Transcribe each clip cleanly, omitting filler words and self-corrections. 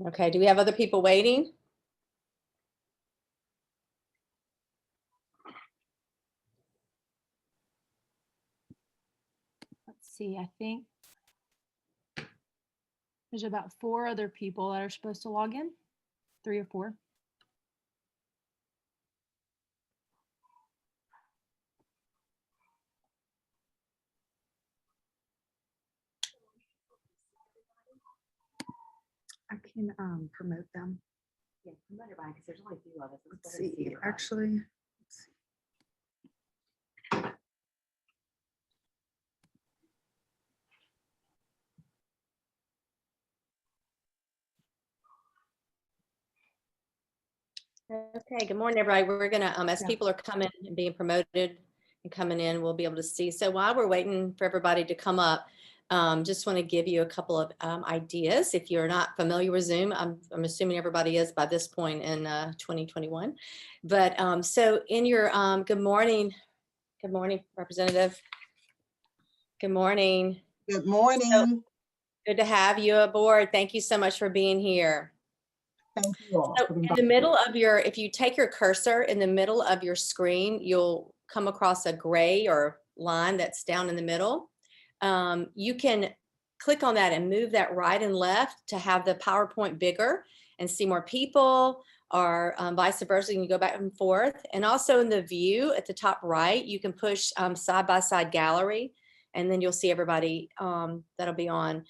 Okay, do we have other people waiting? Let's see, I think there's about 4 other people that are supposed to log in, 3 or 4. I can promote them. Yeah, promote everybody because there's only a few of us. It's Let's better to see, everybody. actually. Let's see. Okay, good morning, everybody. We're gonna, as Yeah. people are coming and being promoted and coming in, we'll be able to see. So while we're waiting for everybody to come up, just want to give you a couple of ideas. If you're not familiar with Zoom, I'm assuming everybody is by this point in 2021. But so in your, good morning, Representative. Good morning. Good morning. Good to have you aboard. Thank you so much for being here. Thank you all. So for in inviting the me. middle of your, if you take your cursor in the middle of your screen, you'll come across a gray or line that's down in the middle. You can click on that and move that right and left to have the PowerPoint bigger and see more people, or vice versa. You can go back and forth. And also in the view at the top right, you can push side-by-side gallery, and then you'll see everybody that'll be on.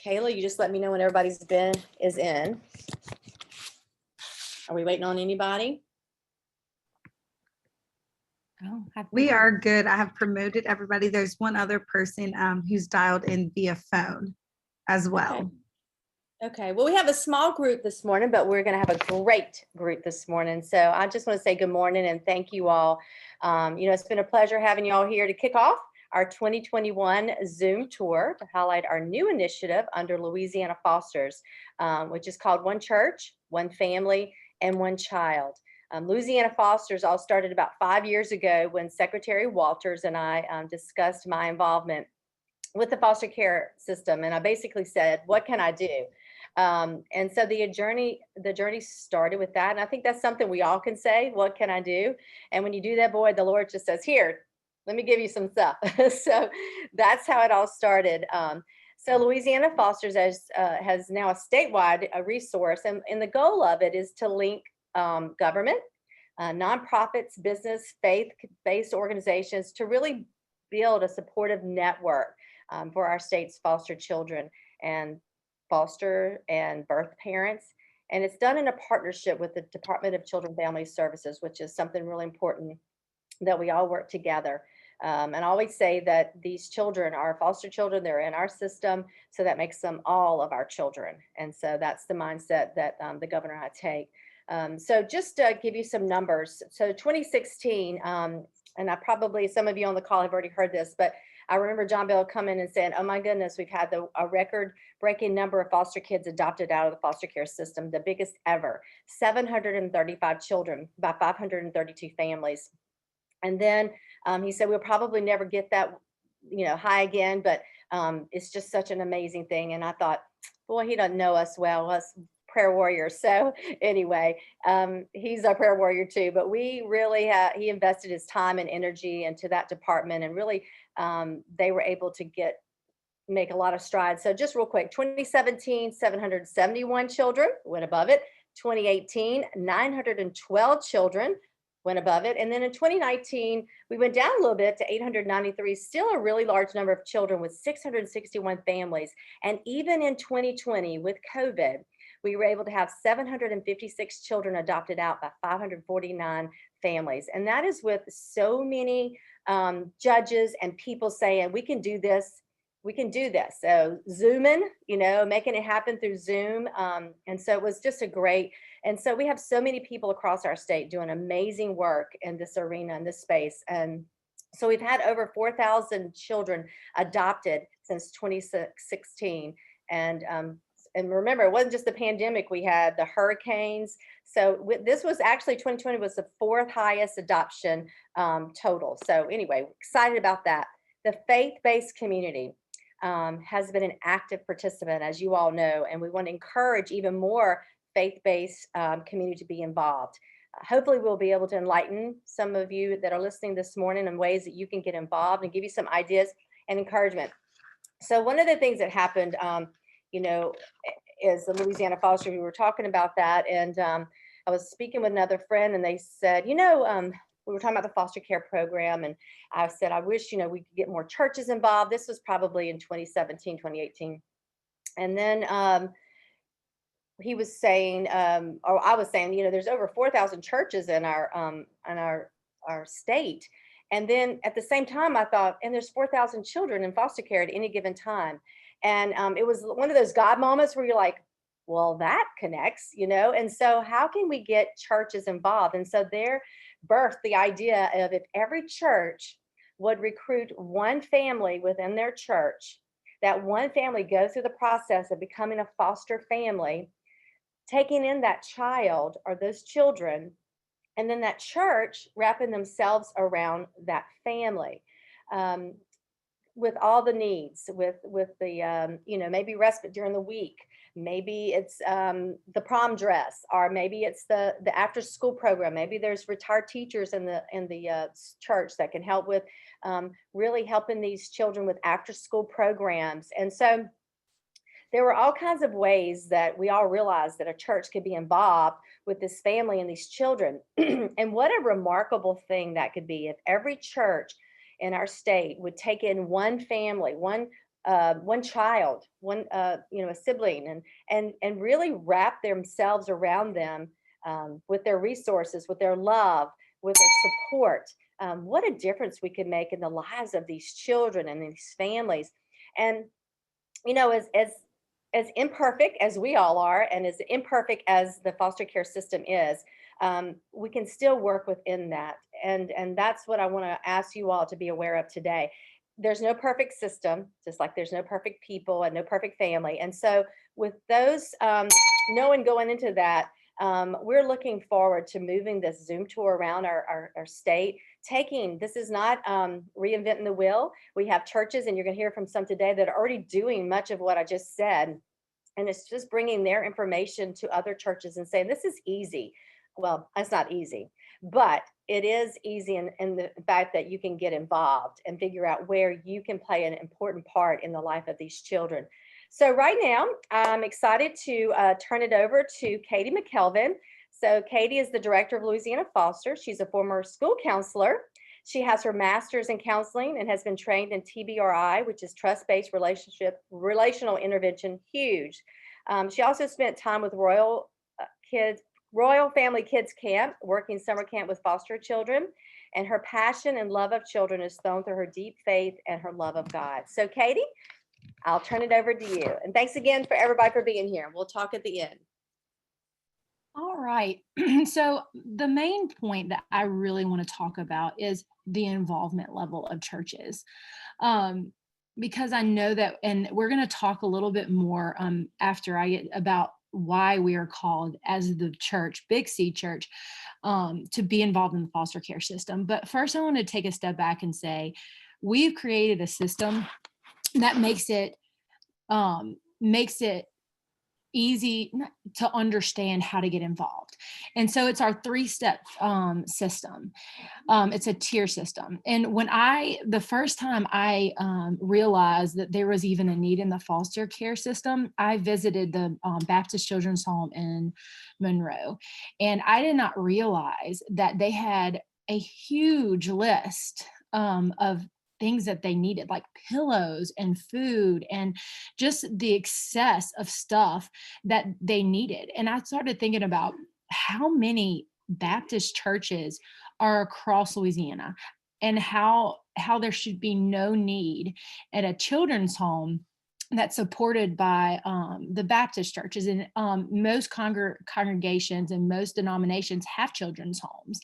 Kayla, you just let me know when everybody's is in. Are we waiting on anybody? Oh, We are good. I have promoted everybody. There's one other person who's dialed in via phone as well. Okay, well, we have a small group this morning, but we're going to have a great group this morning. So I just want to say good morning and thank you all. It's been a pleasure having you all here to kick off our 2021 Zoom tour to highlight our new initiative under Louisiana Fosters, which is called One Church, One Family, and One Child. Louisiana Fosters all started about 5 years ago when Secretary Walters and I discussed my involvement with the foster care system. And I basically said, what can I do? And so the journey started with that. And I think that's something we all can say, what can I do? And when you do that, boy, the Lord just says, here, let me give you some stuff. So that's how it all started. So Louisiana Fosters has now a statewide resource, and the goal of it is to link government, nonprofits, business, faith-based organizations to really build a supportive network for our state's foster children and foster and birth parents. And it's done in a partnership with the Department of Children and Family Services, which is something really important that we all work together. And I always say that these children are foster children, they're in our system, so that makes them all of our children. And so that's the mindset that the governor and I take. So just to give you some numbers, so 2016, and I probably, some of you on the call have already heard this, but I remember John Bell coming and saying, oh my goodness, we've had a record-breaking number of foster kids adopted out of the foster care system, the biggest ever, 735 children by 532 families. And then he said, we'll probably never get that, high again, but it's just such an amazing thing. And I thought, boy, he doesn't know us well, us prayer warriors. So anyway, he's our prayer warrior too, but we really, he invested his time and energy into that department, and really they were able to make a lot of strides. So just real quick, 2017, 771 children went above it. 2018, 912 children went above it. And then in 2019, we went down a little bit to 893, still a really large number of children with 661 families. And even in 2020 with COVID, we were able to have 756 children adopted out by 549 families. And that is with so many judges and people saying, we can do this. We can do this. So Zooming, making it happen through Zoom. And so it was just a great, and so we have so many people across our state doing amazing work in this arena, in this space. And so we've had over 4,000 children adopted since 2016. And remember, it wasn't just the pandemic, we had the hurricanes. So this was actually 2020 was the 4th highest adoption total. So anyway, excited about that. The faith-based community. has been an active participant, as you all know, and we want to encourage even more faith-based community to be involved. Hopefully, we'll be able to enlighten some of you that are listening this morning in ways that you can get involved and give you some ideas and encouragement. So one of the things that happened, you know, is the Louisiana Foster. We were talking about that, and I was speaking with another friend, and they said, we were talking about the foster care program, and I said, I wish, we could get more churches involved. This was probably in 2017, 2018. And then he was saying, or I was saying, there's over 4,000 churches in our state. And then at the same time, I thought, and there's 4,000 children in foster care at any given time. And it was one of those God moments where you're like, well, that connects, and so how can we get churches involved? And so there birthed the idea of, if every church would recruit one family within their church, that one family goes through the process of becoming a foster family, taking in that child or those children, and then that church wrapping themselves around that family. With all the needs, with the maybe respite during the week, maybe it's the prom dress, or maybe it's the after school program. Maybe there's retired teachers in the church that can help with really helping these children with after school programs. And so there were all kinds of ways that we all realized that a church could be involved with this family and these children. And what a remarkable thing that could be if every church in our state would take in one family, one child, one a sibling, and really wrap themselves around them with their resources, with their love, with their support. What a difference we could make in the lives of these children and these families. And as imperfect as we all are, and as imperfect as the foster care system is, we can still work within that. And that's what I want to ask you all to be aware of today. There's no perfect system, just like there's no perfect people and no perfect family. And so with those knowing going into that, we're looking forward to moving this Zoom tour around our state. This is not reinventing the wheel. We have churches, and you're going to hear from some today, that are already doing much of what I just said. And it's just bringing their information to other churches and saying, this is easy. Well, it's not easy, but it is easy in the fact that you can get involved and figure out where you can play an important part in the life of these children. So right now, I'm excited to turn it over to Katie McKelvin. So Katie is the director of Louisiana Foster. She's a former school counselor. She has her master's in counseling and has been trained in TBRI, which is trust-based relational intervention. Huge. She also spent time with Royal Family Kids Camp, working summer camp with foster children. And her passion and love of children is shown through her deep faith and her love of God. So Katie, I'll turn it over to you. And thanks again for everybody for being here. We'll talk at the end. All right. So the main point that I really want to talk about is the involvement level of churches. Because I know that, and we're going to talk a little bit more after I get about why we are called as the church, Big C Church, to be involved in the foster care system. But first, I want to take a step back and say, we've created a system that makes it easy to understand how to get involved. And so it's our 3-step system. It's a tier system. And the first time I realized that there was even a need in the foster care system, I visited the Baptist Children's Home in Monroe. And I did not realize that they had a huge list of things that they needed, like pillows and food and just the excess of stuff that they needed. And I started thinking about how many Baptist churches are across Louisiana, and how there should be no need at a children's home that's supported by the Baptist churches. And most congregations and most denominations have children's homes.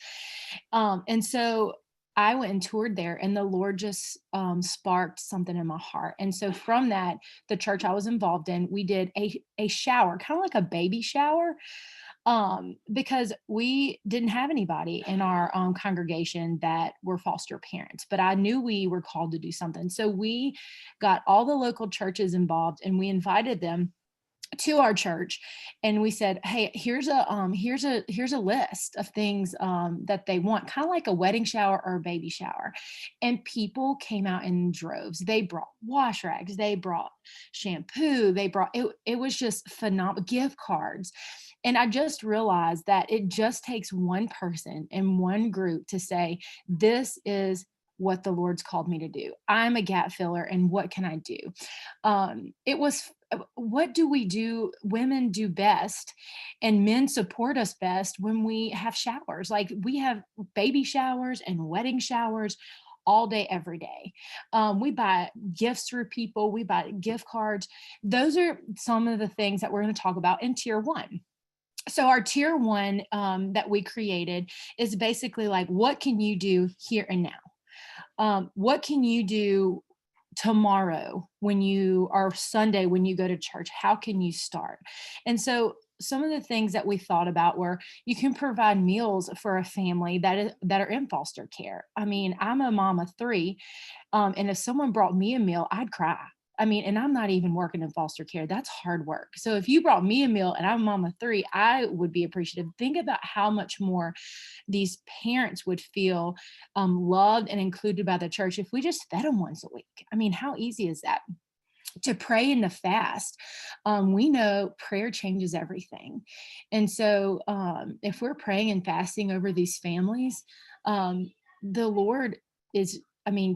And so I went and toured there, and the Lord just sparked something in my heart. And so from that, the church I was involved in, we did a shower, kind of like a baby shower. because we didn't have anybody in our congregation that were foster parents, but I knew we were called to do something. So we got all the local churches involved and we invited them to our church, and we said, hey, here's a list of things that they want, kind of like a wedding shower or a baby shower. And people came out in droves. They brought wash rags, they brought shampoo, they brought it was just phenomenal, gift cards. And I just realized that it just takes one person in one group to say, this is what the Lord's called me to do. I'm a gap filler, and what can I do? It was, what do we do? Women do best, and men support us best when we have showers. Like, we have baby showers and wedding showers all day, every day. We buy gifts for people. We buy gift cards. Those are some of the things that we're going to talk about in tier one. So our tier one that we created is basically like, what can you do here and now? What can you do tomorrow or Sunday when you go to church? How can you start? And so some of the things that we thought about were, you can provide meals for a family that are in foster care. I mean, I'm a mom of 3, and if someone brought me a meal, I'd cry. I mean, and I'm not even working in foster care. That's hard work. So if you brought me a meal and I'm a mom of 3, I would be appreciative. Think about how much more these parents would feel loved and included by the church if we just fed them once a week. I mean, how easy is that? To pray and to fast. We know prayer changes everything. And so if we're praying and fasting over these families, the Lord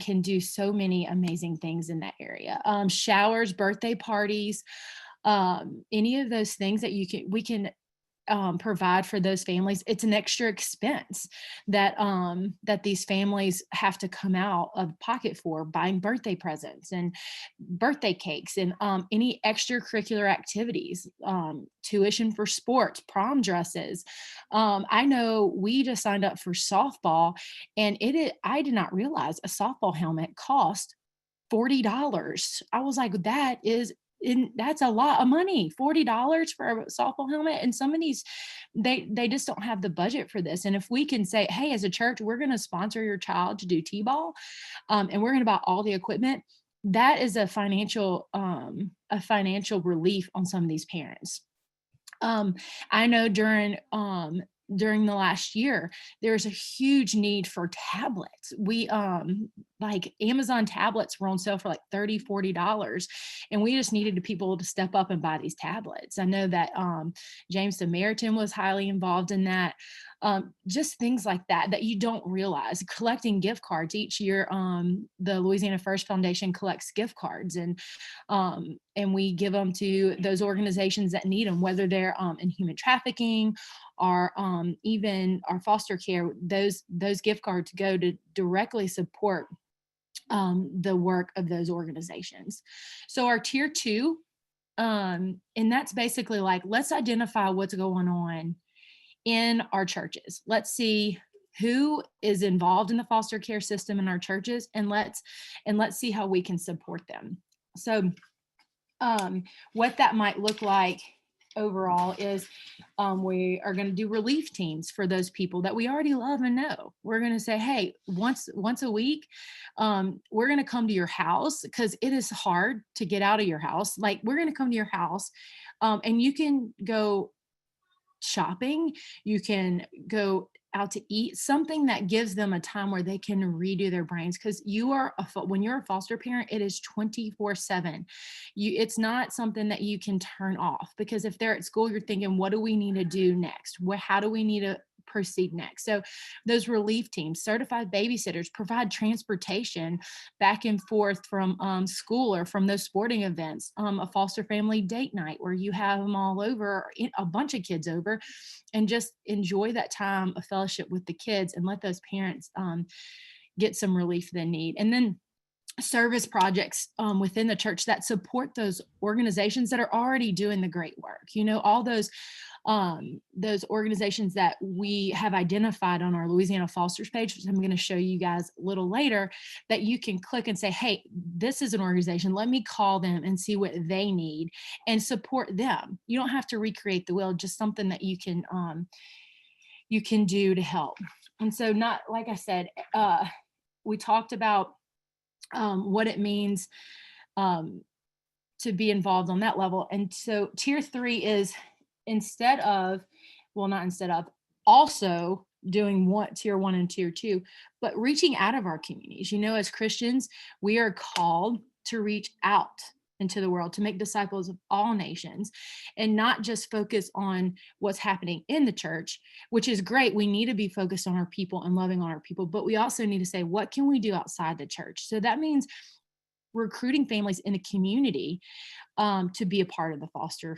can do so many amazing things in that area. Showers, birthday parties, any of those things that we can provide for those families. It's an extra expense that these families have to come out of pocket for, buying birthday presents and birthday cakes and any extracurricular activities, tuition for sports, prom dresses. I know we just signed up for softball, and I did not realize a softball helmet cost $40. I was like, that's a lot of money, $40 for a softball helmet. And some of these, they just don't have the budget for this. And if we can say, hey, as a church, we're going to sponsor your child to do t-ball, and we're going to buy all the equipment, that is a financial relief on some of these parents. I know during the last year, there's a huge need for tablets. We like Amazon tablets were on sale for like $30, $40, and we just needed people to step up and buy these tablets. I know that James Samaritan was highly involved in that. Just things like that you don't realize. Collecting gift cards each year. The Louisiana First Foundation collects gift cards, and we give them to those organizations that need them, whether they're in human trafficking or even our foster care. Those gift cards go to directly support the work of those organizations. So our tier 2, and that's basically like, let's identify what's going on in our churches. Let's see who is involved in the foster care system in our churches, and let's see how we can support them. So what that might look like overall is we are going to do relief teams for those people that we already love and know. We're going to say, hey, once a week, we're going to come to your house, because it is hard to get out of your house. Like, we're going to come to your house, and you can go shopping, you can go out to eat, something that gives them a time where they can redo their brains. Because when you're a foster parent, it is 24/7. It's not something that you can turn off, because if they're at school, you're thinking, what do we need to do next? How do we need to proceed next? So those relief teams, certified babysitters, provide transportation back and forth from school or from those sporting events, a foster family date night where you have them all over, a bunch of kids over, and just enjoy that time of fellowship with the kids, and let those parents get some relief they need. And then service projects within the church that support those organizations that are already doing the great work. All those those organizations that we have identified on our Louisiana Fosters page, which I'm going to show you guys a little later, that you can click and say, hey, this is an organization. Let me call them and see what they need and support them. You don't have to recreate the wheel, just something that you can do to help. And so, not like I said, we talked about what it means to be involved on that level. And so tier 3 is also doing tier 1 and tier 2, but reaching out of our communities. As Christians, we are called to reach out into the world, to make disciples of all nations, and not just focus on what's happening in the church, which is great. We need to be focused on our people and loving on our people, but we also need to say, what can we do outside the church? So that means recruiting families in the community to be a part of the foster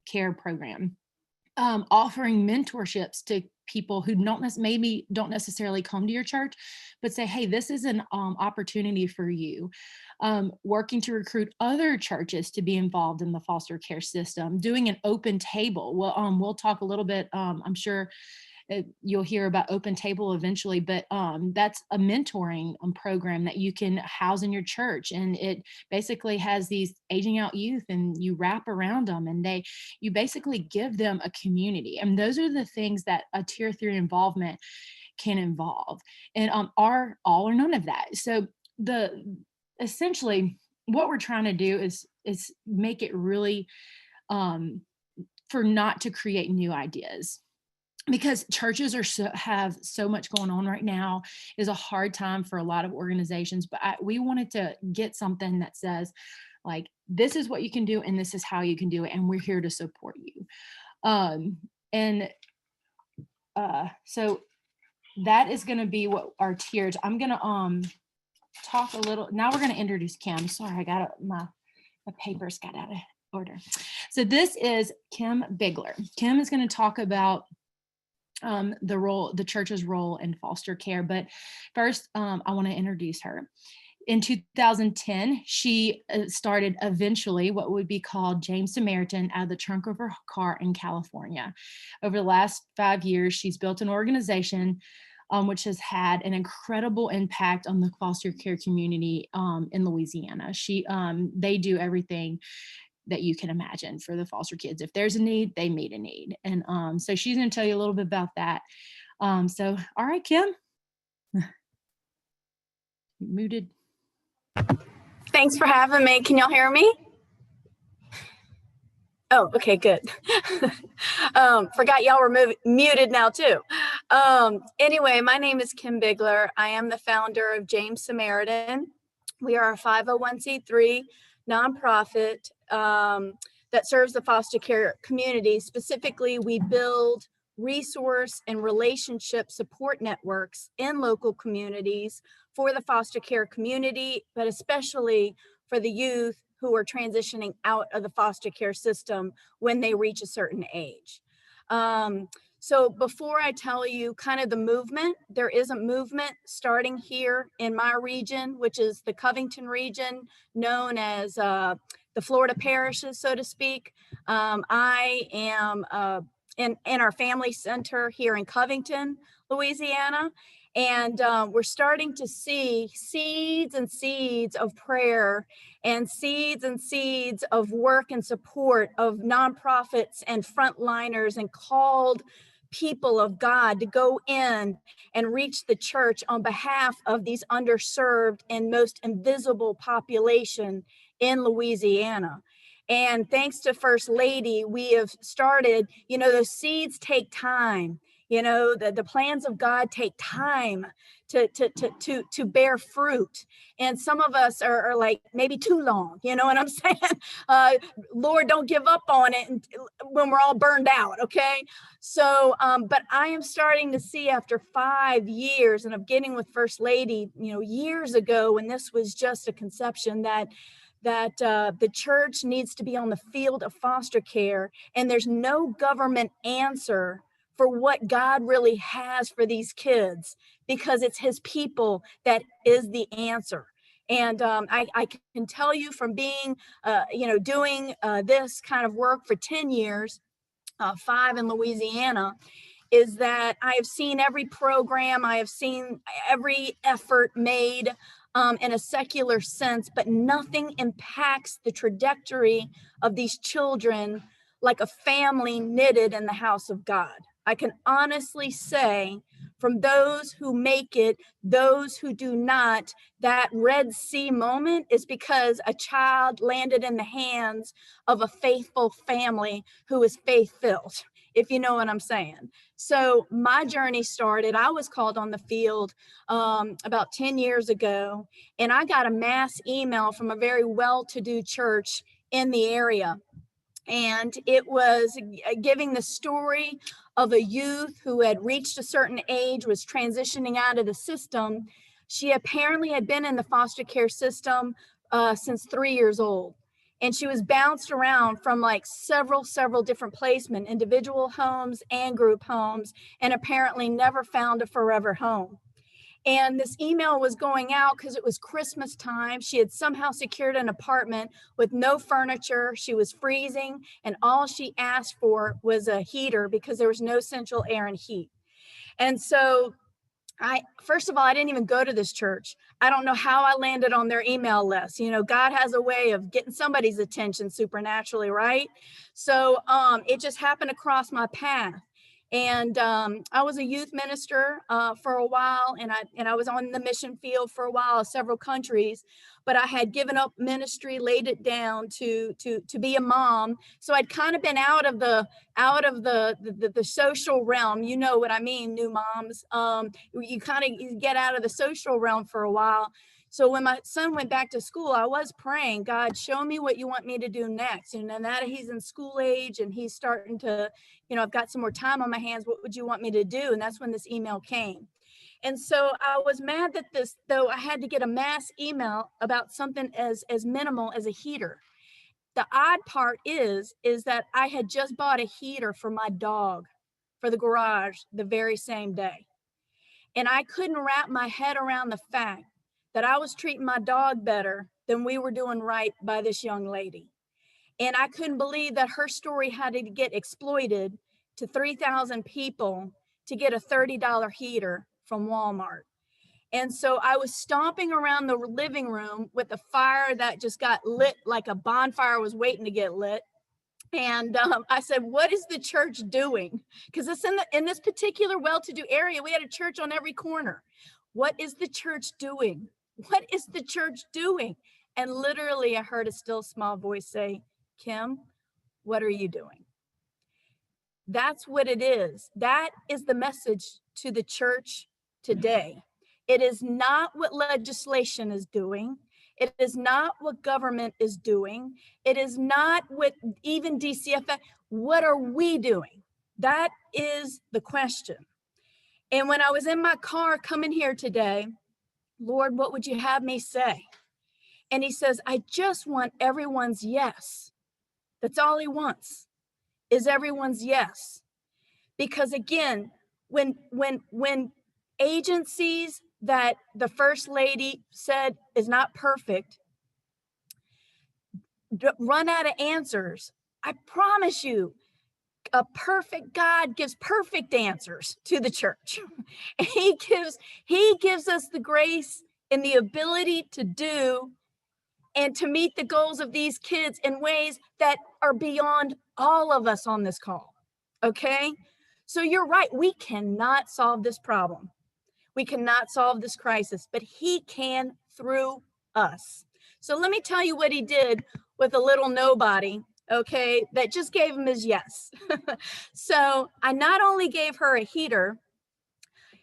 care program, offering mentorships to people who maybe don't necessarily come to your church, but say, hey, this is an opportunity for you. Working to recruit other churches to be involved in the foster care system, doing an open table. Well, we'll talk a little bit, I'm sure you'll hear about Open Table eventually, but that's a mentoring program that you can house in your church. And it basically has these aging out youth, and you wrap around them, and you basically give them a community. And those are the things that a tier 3 involvement can involve, and are all or none of that. So essentially what we're trying to do is make it really for not to create new ideas, because churches have so much going on right now. Is a hard time for a lot of organizations, but we wanted to get something that says, like, this is what you can do and this is how you can do it, and we're here to support you. So that is going to be what our tiers. I'm going to talk a little. Now we're going to introduce Kim. Sorry, I got my papers got out of order. So this is Kim Bigler. Kim is going to talk about the church's role in foster care. But first, I want to introduce her. In 2010, she started eventually what would be called James Samaritan out of the trunk of her car in California. Over the last 5 years, she's built an organization which has had an incredible impact on the foster care community in Louisiana. They do everything that you can imagine for the foster kids. If there's a need, they meet a need. And so she's going to tell you a little bit about that. So, all right, Kim. Muted. Thanks for having me. Can y'all hear me? Oh, okay, good. Forgot y'all were muted now too. Anyway, my name is Kim Bigler. I am the founder of James Samaritan. We are a 501c3 nonprofit that serves the foster care community. Specifically, we build resource and relationship support networks in local communities for the foster care community, but especially for the youth who are transitioning out of the foster care system when they reach a certain age. So before I tell you kind of the movement, there is a movement starting here in my region, which is the Covington region, known as the Florida parishes, so to speak. I am in our family center here in Covington, Louisiana. And we're starting to see seeds and seeds of prayer and seeds of work and support of nonprofits and frontliners and called people of God to go in and reach the church on behalf of these underserved and most invisible population in Louisiana. And thanks to First Lady, we have started, those seeds take time. The plans of God take time to bear fruit. And some of us are like maybe too long, you know what I'm saying? Lord, don't give up on it when we're all burned out, okay? So, but I am starting to see after 5 years, and of getting with First Lady, years ago when this was just a conception, that the church needs to be on the field of foster care, and there's no government answer for what God really has for these kids, because it's his people that is the answer. And I can tell you from being, doing this kind of work for 10 years, 5 in Louisiana, is that I have seen every program, I have seen every effort made in a secular sense, but nothing impacts the trajectory of these children like a family knitted in the house of God. I can honestly say, from those who make it, those who do not, that Red Sea moment is because a child landed in the hands of a faithful family who is faith-filled, if you know what I'm saying. So my journey started, I was called on the field about 10 years ago, and I got a mass email from a very well-to-do church in the area. And it was giving the story of a youth who had reached a certain age, was transitioning out of the system. She apparently had been in the foster care system since 3 years old. And she was bounced around from like several different placement, individual homes and group homes, and apparently never found a forever home. And this email was going out because it was Christmas time. She had somehow secured an apartment with no furniture. She was freezing, and all she asked for was a heater because there was no central air and heat. And so first of all, I didn't even go to this church. I don't know how I landed on their email list. You know, God has a way of getting somebody's attention supernaturally, right? So it just happened to cross my path. And I was a youth minister for a while, and I was on the mission field for a while, several countries, but I had given up ministry, laid it down to be a mom. So I'd kind of been out of the social realm. You know what I mean, new moms. You kind of get out of the social realm for a while. So when my son went back to school, I was praying, God, show me what you want me to do next. And then that he's in school age and he's starting to, I've got some more time on my hands. What would you want me to do? And that's when this email came. And so I was mad that though I had to get a mass email about something as minimal as a heater. The odd part is that I had just bought a heater for my dog for the garage the very same day. And I couldn't wrap my head around the fact that I was treating my dog better than we were doing right by this young lady. And I couldn't believe that her story had to get exploited to 3,000 people to get a $30 heater from Walmart. And so I was stomping around the living room with a fire that just got lit like a bonfire was waiting to get lit. And I said, what is the church doing? Because it's in this particular well-to-do area, we had a church on every corner. What is the church doing? What is the church doing? And literally I heard a still small voice say, Kim, what are you doing? That's what it is. That is the message to the church today. It is not what legislation is doing. It is not what government is doing. It is not what even DCFS, what are we doing? That is the question. And when I was in my car coming here today, Lord, what would you have me say? And he says, I just want everyone's yes. That's all he wants, is everyone's yes. Because again, when agencies that the First Lady said is not perfect run out of answers, I promise you, a perfect God gives perfect answers to the church. He gives us the grace and the ability to do and to meet the goals of these kids in ways that are beyond all of us on this call. Okay? So you're right. We cannot solve this problem. We cannot solve this crisis, but he can through us. So let me tell you what he did with a little nobody, okay, that just gave him his yes. So I not only gave her a heater,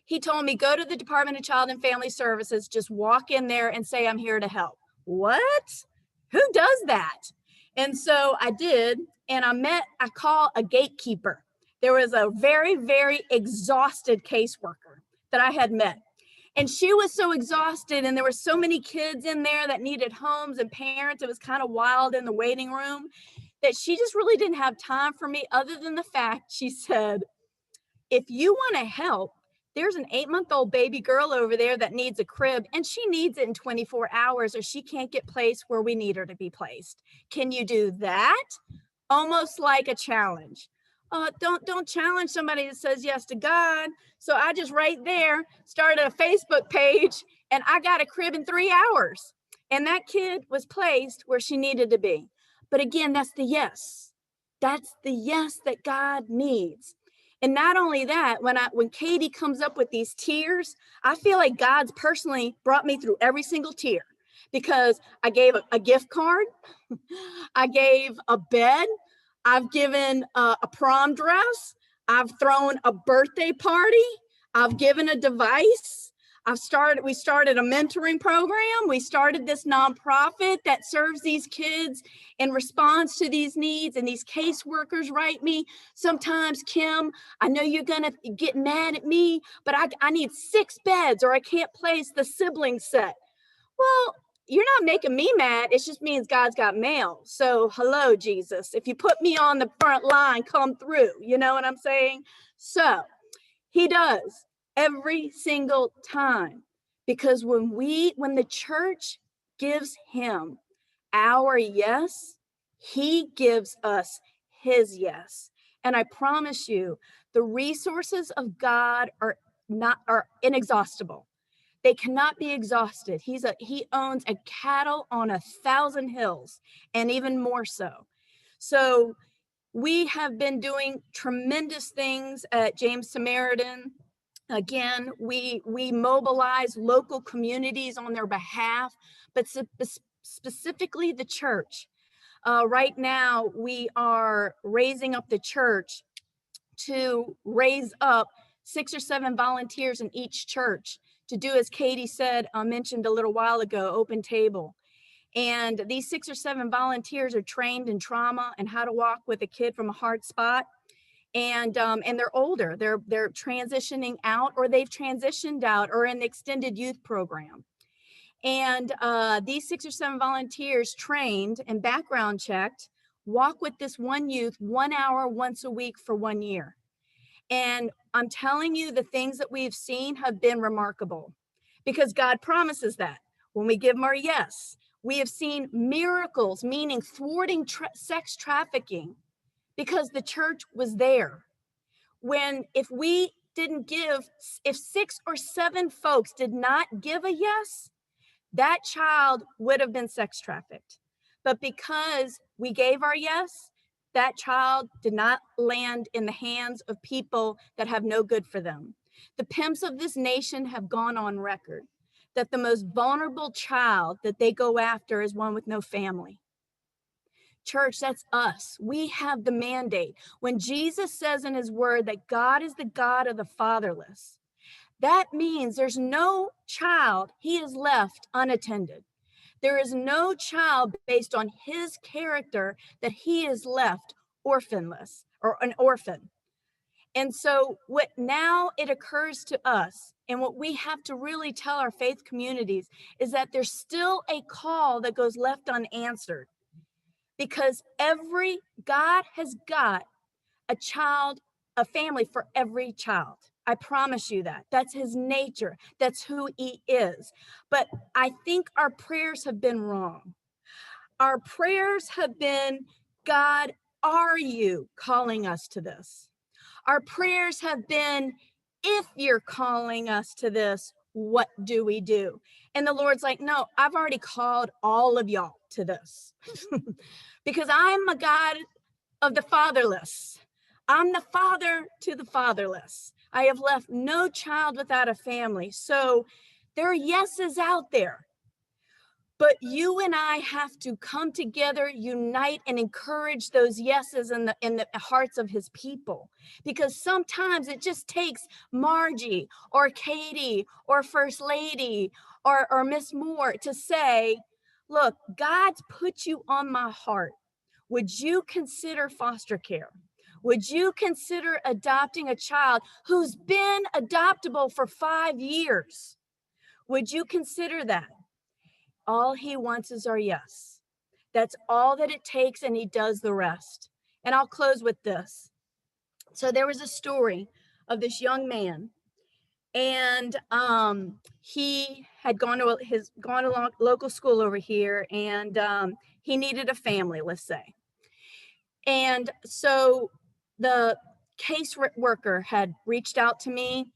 he told me, go to the Department of Child and Family Services, just walk in there and say, I'm here to help. What? Who does that? And so I did, and I call a gatekeeper. There was a very, very exhausted caseworker that I had met. And she was so exhausted, and there were so many kids in there that needed homes and parents. It was kind of wild in the waiting room that she just really didn't have time for me, other than the fact she said, if you want to help, there's an 8-month-old baby girl over there that needs a crib, and she needs it in 24 hours or she can't get placed where we need her to be placed. Can you do that? Almost like a challenge. Don't challenge somebody that says yes to God. So I just right there started a Facebook page, and I got a crib in 3 hours. And that kid was placed where she needed to be. But again, that's the yes. That's the yes that God needs. And not only that, when Katie comes up with these tiers, I feel like God's personally brought me through every single tier, because I gave a gift card, I gave a bed, I've given a prom dress, I've thrown a birthday party, I've given a device. We started a mentoring program. We started this nonprofit that serves these kids in response to these needs, and these caseworkers write me sometimes, Kim, I know you're gonna get mad at me, but I need 6 beds or I can't place the sibling set. Well, you're not making me mad. It just means God's got mail. So hello, Jesus. If you put me on the front line, come through. You know what I'm saying? So he does every single time, because when the church gives him our yes, he gives us his yes. And I promise you, the resources of God are inexhaustible. They cannot be exhausted. He owns a cattle on 1,000 hills, and even more so. So we have been doing tremendous things at James Samaritan. Again, we mobilize local communities on their behalf, but specifically the church. Right now, we are raising up the church to raise up 6 or 7 volunteers in each church to do, as Katie said, mentioned a little while ago, open table. And these 6 or 7 volunteers are trained in trauma and how to walk with a kid from a hard spot. And they're older, they're transitioning out, or they've transitioned out, or in the extended youth program. And these 6 or 7 volunteers, trained and background checked, walk with this one youth 1 hour once a week for 1 year. And I'm telling you, the things that we've seen have been remarkable, because God promises that when we give him our yes. We have seen miracles, meaning thwarting sex trafficking, because the church was there. If 6 or 7 folks did not give a yes, that child would have been sex trafficked. But because we gave our yes, that child did not land in the hands of people that have no good for them. The pimps of this nation have gone on record that the most vulnerable child that they go after is one with no family. Church, that's us. We have the mandate. When Jesus says in his word that God is the God of the fatherless, that means there's no child he has left unattended. There is no child based on his character that he is left orphanless or an orphan. And so what now it occurs to us, and what we have to really tell our faith communities, is that there's still a call that goes left unanswered, because God has got a family for every child. I promise you that. That's his nature. That's who he is. But I think our prayers have been wrong. Our prayers have been, God, are you calling us to this? Our prayers have been, if you're calling us to this, what do we do? And the Lord's like, no, I've already called all of y'all to this because I'm a God of the fatherless. I'm the father to the fatherless. I have left no child without a family. So there are yeses out there. But you and I have to come together, unite, and encourage those yeses in the hearts of his people. Because sometimes it just takes Margie or Katie or First Lady or Miss Moore to say, look, God's put you on my heart. Would you consider foster care? Would you consider adopting a child who's been adoptable for 5 years? Would you consider that? All he wants is our yes. That's all that it takes, and he does the rest. And I'll close with this. So there was a story of this young man, And he had gone to a local school over here, and he needed a family, let's say. And so the worker had reached out to me.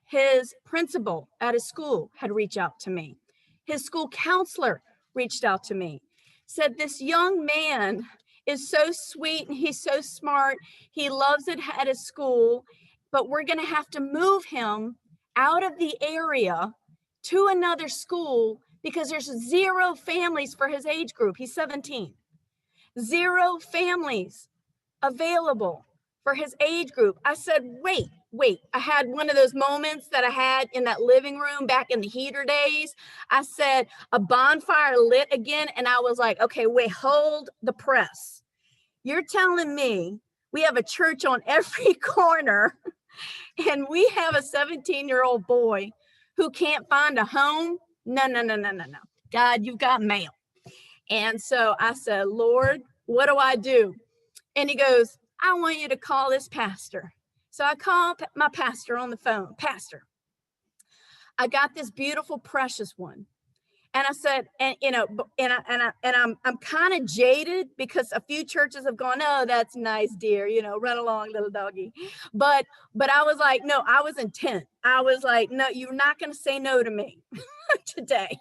His principal at his school had reached out to me. His school counselor reached out to me, said this young man is so sweet and he's so smart. He loves it at his school, but we're going to have to move him out of the area to another school because there's 0 families for his age group. He's 17. 0 families available for his age group. I said, wait. I had one of those moments that I had in that living room back in the heater days. I said, a bonfire lit again. And I was like, okay, wait, hold the press. You're telling me we have a church on every corner and we have a 17-year-old boy who can't find a home? No. God, you've got mail. And so I said, Lord, what do I do? And he goes, I want you to call this pastor. So I called my pastor on the phone. Pastor, I got this beautiful, precious one. And I said, I'm kind of jaded because a few churches have gone, oh, that's nice, dear, run along, little doggy. But I was like, no, I was intent. I was like, no, you're not going to say no to me today.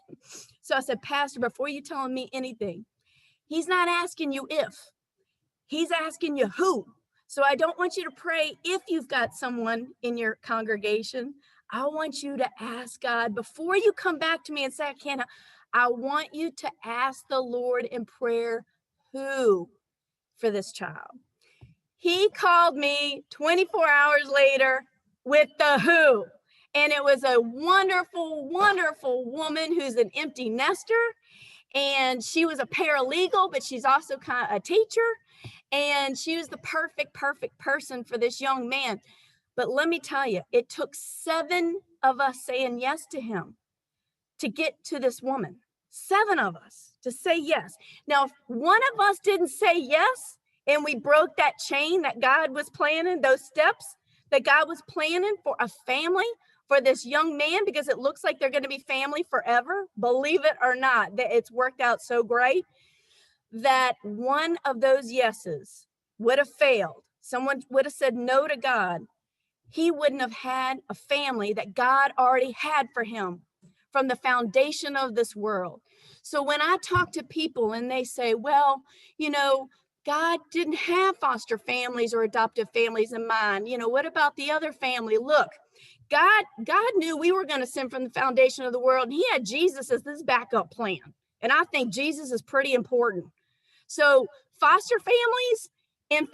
So I said, Pastor, before you telling me anything, he's not asking you if, he's asking you who. So I don't want you to pray if you've got someone in your congregation. I want you to ask God before you come back to me and say, I want you to ask the Lord in prayer who for this child. He called me 24 hours later with the who. And it was a wonderful, wonderful woman who's an empty nester. And she was a paralegal, but she's also kind of a teacher. And she was the perfect person for this young man. But let me tell you, it took 7 of us saying yes to him to get to this woman. 7 of us to say yes. Now, if one of us didn't say yes, and we broke that chain that God was planning, those steps that God was planning for a family, for this young man, because it looks like they're going to be family forever, believe it or not, that it's worked out so great that one of those yeses would have failed. Someone would have said no to God. He wouldn't have had a family that God already had for him from the foundation of this world. So when I talk to people and they say, well, God didn't have foster families or adoptive families in mind. What about the other family? Look, God knew we were going to sin from the foundation of the world. And he had Jesus as this backup plan. And I think Jesus is pretty important. So foster families and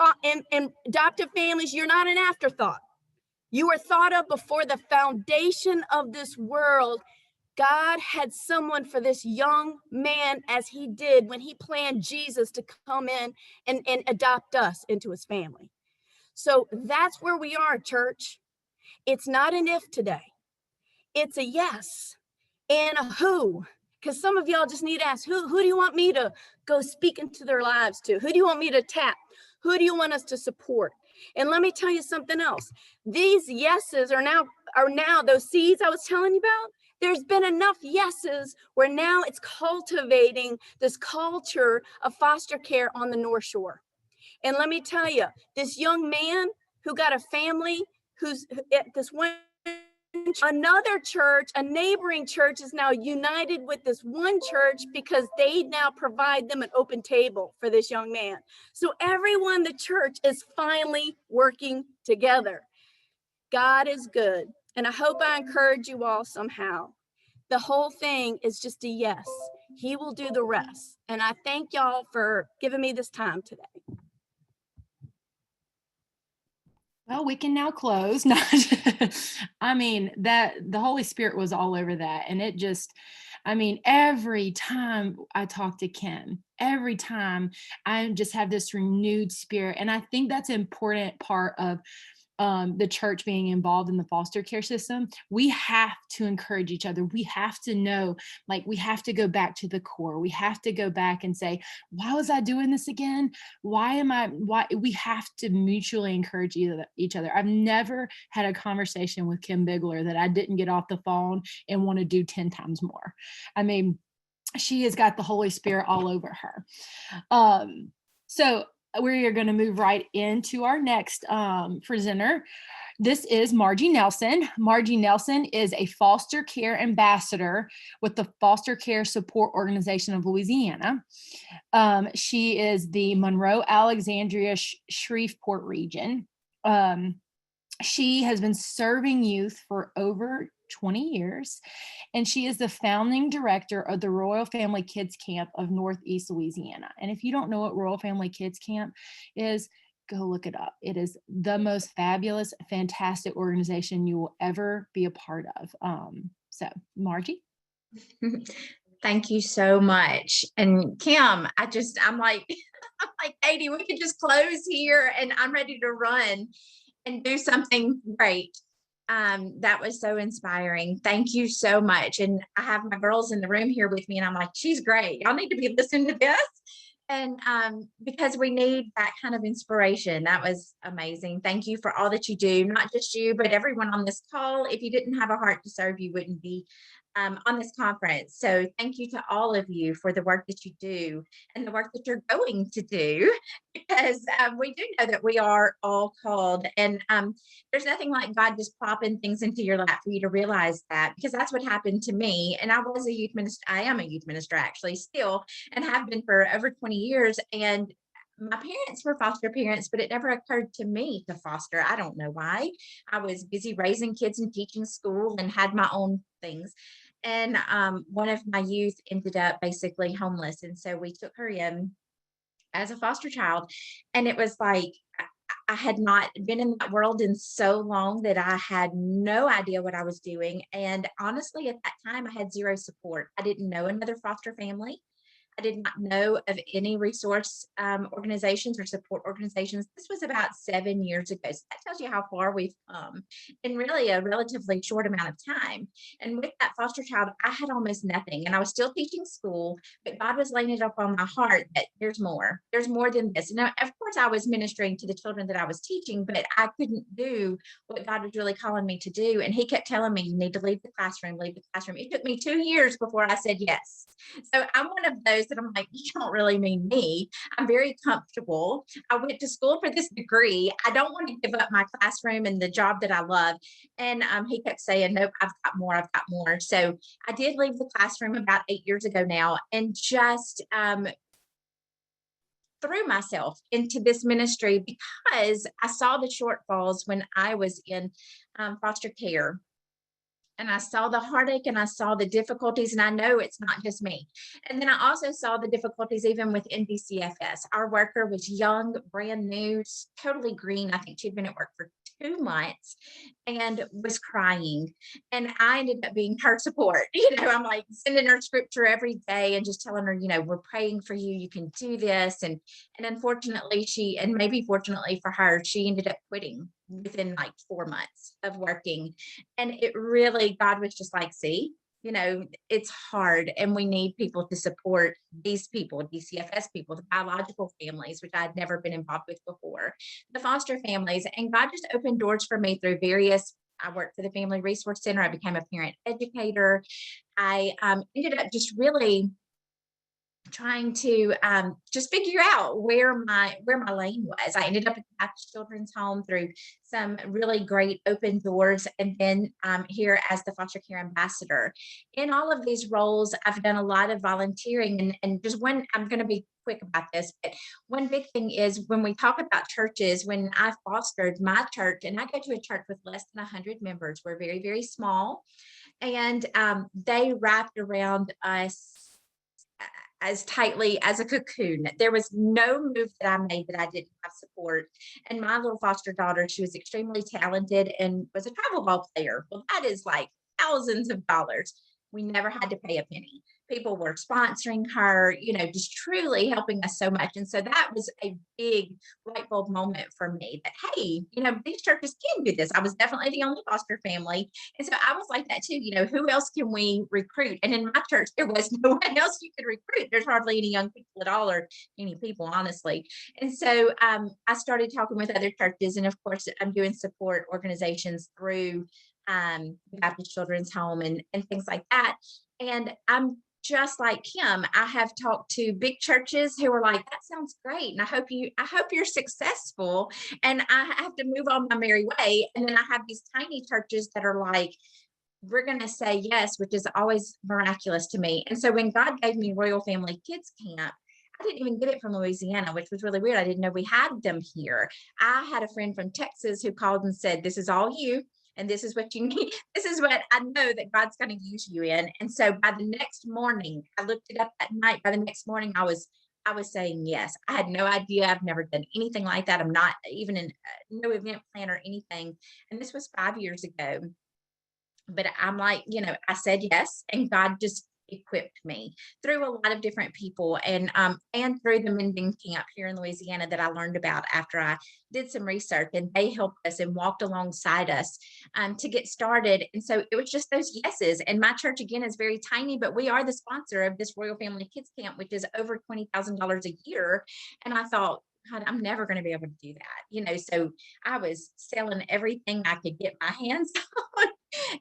adoptive families, you're not an afterthought. You were thought of before the foundation of this world. God had someone for this young man, as he did when he planned Jesus to come in and adopt us into his family. So that's where we are, church. It's not an if today. It's a yes and a who. Because some of y'all just need to ask, who do you want me to go speak into their lives to? Who do you want me to tap? Who do you want us to support? And let me tell you something else. These yeses are now those seeds I was telling you about. There's been enough yeses where now it's cultivating this culture of foster care on the North Shore. And let me tell you, this young man who got a family who's at this one, another church, a neighboring church is now united with this one church because they now provide them an open table for this young man. So everyone, the church is finally working together. God is good. And I hope I encourage you all somehow. The whole thing is just a yes. He will do the rest. And I thank y'all for giving me this time today. Well, we can now close. I mean, that the Holy Spirit was all over that. And it just, every time I talk to Kim, every time I just have this renewed spirit. And I think that's an important part of the church being involved in the foster care system, we have to encourage each other. We have to know, like, we have to go back to the core. We have to go back and say, why was I doing this again? Why we have to mutually encourage each other. I've never had a conversation with Kim Bigler that I didn't get off the phone and want to do 10 times more. I mean, she has got the Holy Spirit all over her. So we are going to move right into our next presenter. This is Margie Nelson. Margie Nelson is a foster care ambassador with the Foster Care Support Organization of Louisiana. She is the Monroe, Alexandria, Shreveport region. She has been serving youth for over 20 years, and she is the founding director of the Royal Family Kids Camp of Northeast Louisiana. And if you don't know what Royal Family Kids Camp is, go look it up. It is the most fabulous, fantastic organization you will ever be a part of. So Margie. Thank you so much. And Kim, I'm like, I'm like, Katie, we could just close here and I'm ready to run and do something great. That was so inspiring. Thank you so much. And I have my girls in the room here with me and I'm like, she's great. Y'all need to be listening to this. And because we need that kind of inspiration. That was amazing. Thank you for all that you do, not just you, but everyone on this call. If you didn't have a heart to serve, you wouldn't be on this conference. So thank you to all of you for the work that you do and the work that you're going to do, because we do know that we are all called, and there's nothing like God just plopping things into your lap for you to realize that, because that's what happened to me. And I was a youth minister. I am a youth minister actually still, and have been for over 20 years. And my parents were foster parents, but it never occurred to me to foster. I don't know why. I was busy raising kids and teaching school and had my own things. And one of my youth ended up basically homeless. And so we took her in as a foster child. And it was like, I had not been in that world in so long that I had no idea what I was doing. And honestly, at that time, I had zero support. I didn't know another foster family. I did not know of any resource organizations or support organizations. This was about 7 years ago. So that tells you how far we've come in really a relatively short amount of time. And with that foster child, I had almost nothing. And I was still teaching school, but God was laying it up on my heart that there's more. There's more than this. And of course, I was ministering to the children that I was teaching, but I couldn't do what God was really calling me to do. And he kept telling me, you need to leave the classroom, leave the classroom. It took me 2 years before I said yes. So I'm one of those that I'm like, you don't really mean me. I'm very comfortable. I went to school for this degree. I don't want to give up my classroom and the job that I love. And he kept saying, nope, I've got more. I've got more. So I did leave the classroom about 8 years ago now, and just threw myself into this ministry because I saw the shortfalls when I was in foster care. And I saw the heartache and I saw the difficulties, and I know it's not just me. And then I also saw the difficulties even with NDCFS. Our worker was young, brand new, totally green. I think she'd been at work for 2 months and was crying. And I ended up being her support. I'm like sending her scripture every day and just telling her, we're praying for you. You can do this. And unfortunately, and maybe fortunately for her, she ended up quitting within like 4 months of working. And it really, God was just like, see, it's hard, and we need people to support these people, DCFS people, the biological families, which I'd never been involved with before, the foster families. And God just opened doors for me through I worked for the Family Resource Center. I became a parent educator. I ended up just really trying to just figure out where my lane was. I ended up at the Baptist Children's Home through some really great open doors, and then here as the foster care ambassador. In all of these roles, I've done a lot of volunteering, and just when I'm going to be quick about this, but one big thing is when we talk about churches, when I fostered my church, and I go to a church with less than 100 members, we're very, very small, and they wrapped around us as tightly as a cocoon. There was no move that I made that I didn't have support. And my little foster daughter, she was extremely talented and was a travel ball player. Well, that is like thousands of dollars. We never had to pay a penny people were sponsoring her, just truly helping us so much. And so that was a big light bulb moment for me that, hey, these churches can do this. I was definitely the only foster family. And so I was like that too, who else can we recruit? And in my church, there was no one else you could recruit. There's hardly any young people at all or any people, honestly. And so I started talking with other churches. And of course, I'm doing support organizations through Baptist Children's Home and things like that. And I'm just like Kim, I have talked to big churches who are like, that sounds great. And I hope you're successful. And I have to move on my merry way. And then I have these tiny churches that are like, we're going to say yes, which is always miraculous to me. And so when God gave me Royal Family Kids Camp, I didn't even get it from Louisiana, which was really weird. I didn't know we had them here. I had a friend from Texas who called and said, this is all you. And this is what you need. This is what I know that God's going to use you in. And so by the next morning, I looked it up that night. By the next morning, I was saying yes. I had no idea. I've never done anything like that. I'm not even in no event plan or anything. And this was 5 years ago. But I'm like, I said yes, and God just equipped me through a lot of different people and through the Mending Camp here in Louisiana that I learned about after I did some research, and they helped us and walked alongside us to get started. And so it was just those yeses. And my church, again, is very tiny, but we are the sponsor of this Royal Family Kids Camp, which is over $20,000 a year. And I thought, God, I'm never going to be able to do that. So I was selling everything I could get my hands on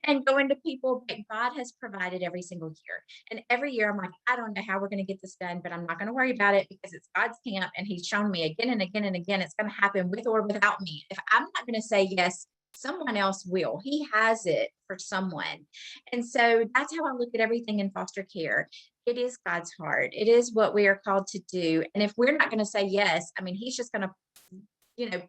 and going to people, but God has provided every single year. And every year I'm like, I don't know how we're going to get this done, but I'm not going to worry about it because it's God's camp. And he's shown me again and again and again, it's going to happen with or without me. If I'm not going to say yes, someone else will. He has it for someone. And so that's how I look at everything in foster care. It is God's heart. It is what we are called to do. And if we're not going to say yes, he's just going to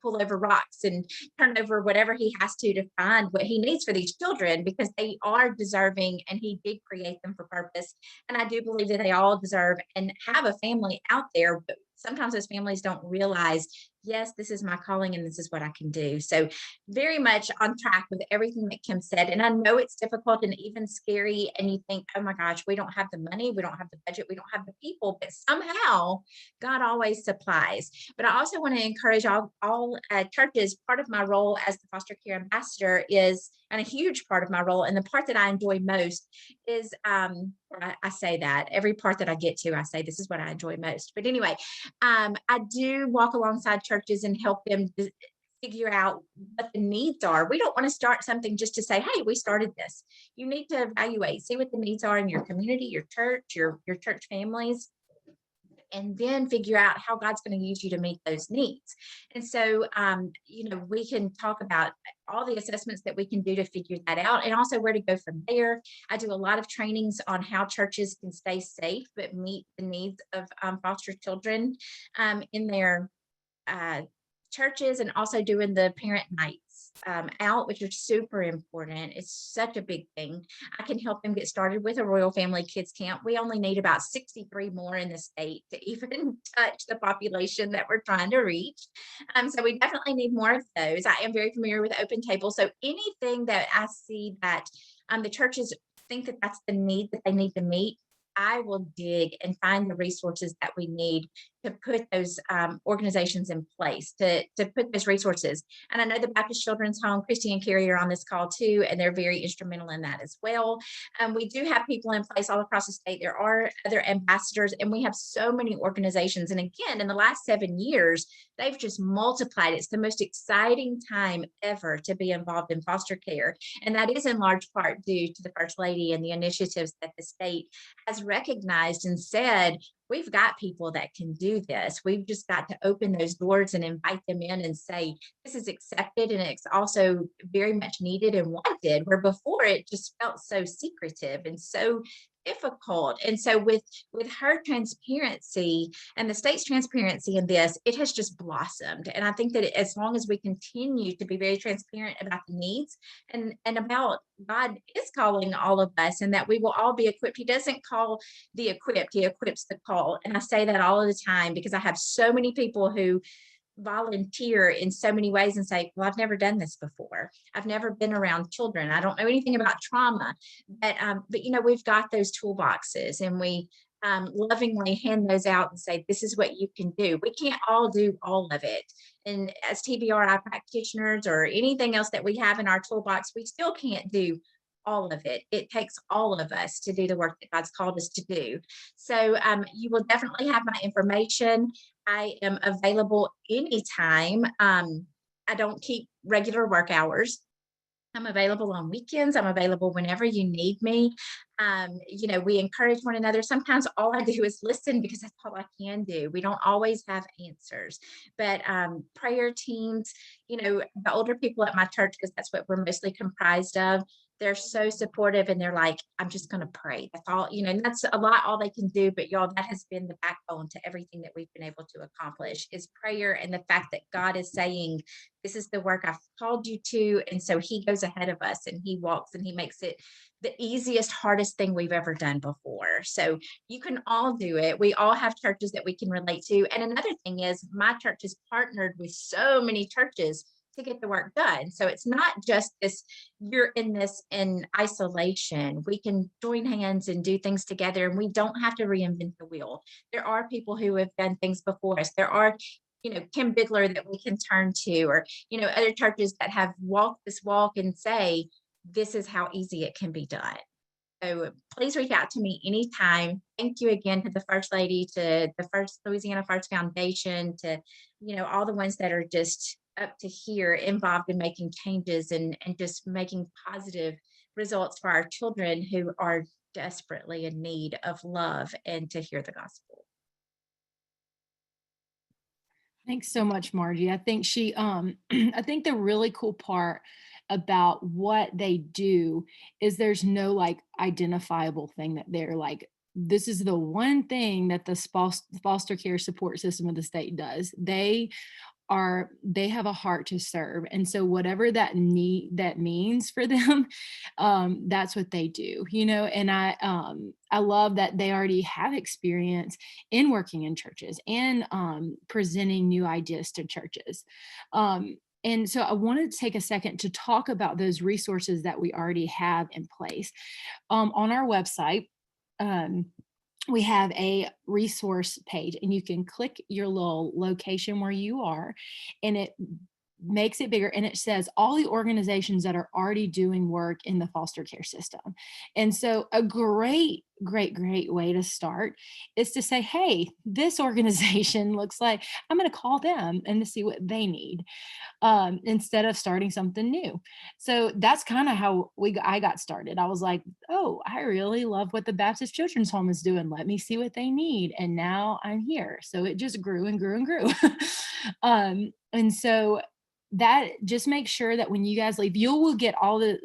pull over rocks and turn over whatever he has to find what he needs for these children, because they are deserving and he did create them for purpose. And I do believe that they all deserve and have a family out there, but sometimes those families don't realize, yes, this is my calling and this is what I can do. So very much on track with everything that Kim said. And I know it's difficult and even scary. And you think, oh my gosh, we don't have the money, we don't have the budget, we don't have the people, but somehow God always supplies. But I also want to encourage all churches. Part of my role as the foster care ambassador is, and a huge part of my role, and the part that I enjoy most is, I say that every part that I get to, I say, this is what I enjoy most. But anyway, I do walk alongside churches and help them figure out what the needs are. We don't want to start something just to say, hey, we started this. You need to evaluate, see what the needs are in your community, your church, your church families, and then figure out how God's going to use you to meet those needs. And so, we can talk about all the assessments that we can do to figure that out, and also where to go from there. I do a lot of trainings on how churches can stay safe, but meet the needs of foster children in their churches, and also doing the parent nights out, which are super important. It's such a big thing. I can help them get started with a Royal Family Kids Camp. We only need about 63 more in the state to even touch the population that we're trying to reach. So we definitely need more of those. I am very familiar with Open Table. So anything that I see that the churches think that that's the need that they need to meet, I will dig and find the resources that we need to put those organizations in place, to put those resources. And I know the Baptist Children's Home, Christy and Carrie are on this call too, and they're very instrumental in that as well. We do have people in place all across the state. There are other ambassadors, and we have so many organizations. And again, in the last 7 years, they've just multiplied. It's the most exciting time ever to be involved in foster care. And that is in large part due to the First Lady and the initiatives that the state has recognized and said, we've got people that can do this. We've just got to open those doors and invite them in and say, this is accepted and it's also very much needed and wanted, where before it just felt so secretive and so difficult. And so with her transparency and the state's transparency in this, it has just blossomed. And I think that as long as we continue to be very transparent about the needs and about God is calling all of us, and that we will all be equipped. He doesn't call the equipped, he equips the call. And I say that all of the time because I have so many people who volunteer in so many ways and say, well, I've never done this before. I've never been around children. I don't know anything about trauma, but you know, we've got those toolboxes, and we lovingly hand those out and say, this is what you can do. We can't all do all of it. And as TBRI practitioners or anything else that we have in our toolbox, we still can't do all of it. It takes all of us to do the work that God's called us to do. So you will definitely have my information. I am available anytime. I don't keep regular work hours. I'm available on weekends. I'm available whenever you need me. You know, we encourage one another. Sometimes all I do is listen because that's all I can do. We don't always have answers, but prayer teams, you know, the older people at my church, because that's what we're mostly comprised of, they're so supportive, and they're like, I'm just going to pray. That's all, you know, and that's a lot, all they can do. But y'all, that has been the backbone to everything that we've been able to accomplish is prayer, and the fact that God is saying, this is the work I've called you to. And so he goes ahead of us, and he walks, and he makes it the easiest, hardest thing we've ever done before. So you can all do it. We all have churches that we can relate to. And another thing is, my church is partnered with so many churches to get the work done. So it's not just this, you're in this in isolation. We can join hands and do things together, and we don't have to reinvent the wheel. There are people who have done things before us. There are, you know, Kim Bigler that we can turn to, or, you know, other churches that have walked this walk and say, this is how easy it can be done. So please reach out to me anytime. Thank you again to the First Lady, to the First Louisiana First Foundation, to, you know, all the ones that are just up to here involved in making changes and just making positive results for our children who are desperately in need of love and to hear the gospel. Thanks so much, Margie. I think I think the really cool part about what they do is there's no like identifiable thing that they're like, this is the one thing that the foster care support system of the state does. They have a heart to serve, and so whatever that means for them, that's what they do, you know. And I love that they already have experience in working in churches and presenting new ideas to churches. And so I wanted to take a second to talk about those resources that we already have in place. On our website, we have a resource page, and you can click your little location where you are, and it makes it bigger, and it says all the organizations that are already doing work in the foster care system. And so a great way to start is to say, hey, this organization looks like, I'm going to call them and to see what they need, instead of starting something new. So that's kind of how I got started. I was like, oh, I really love what the Baptist Children's Home is doing. Let me see what they need. And now I'm here. So it just grew and grew and grew. And so that, just make sure that when you guys leave, you will get all the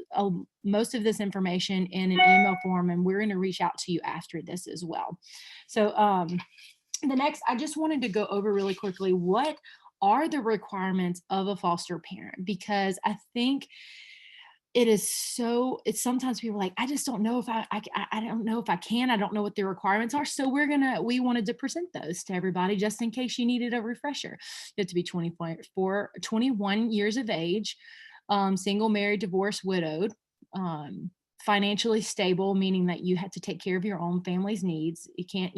most of this information in an email form, and we're going to reach out to you after this as well. So the next, I just wanted to go over really quickly, what are the requirements of a foster parent? Because I think it's sometimes people are like, I just don't know if I don't know if I can, I don't know what the requirements are. So we wanted to present those to everybody just in case you needed a refresher. You have to be 21 years of age, single, married, divorced, widowed, financially stable, meaning that you have to take care of your own family's needs. You can't,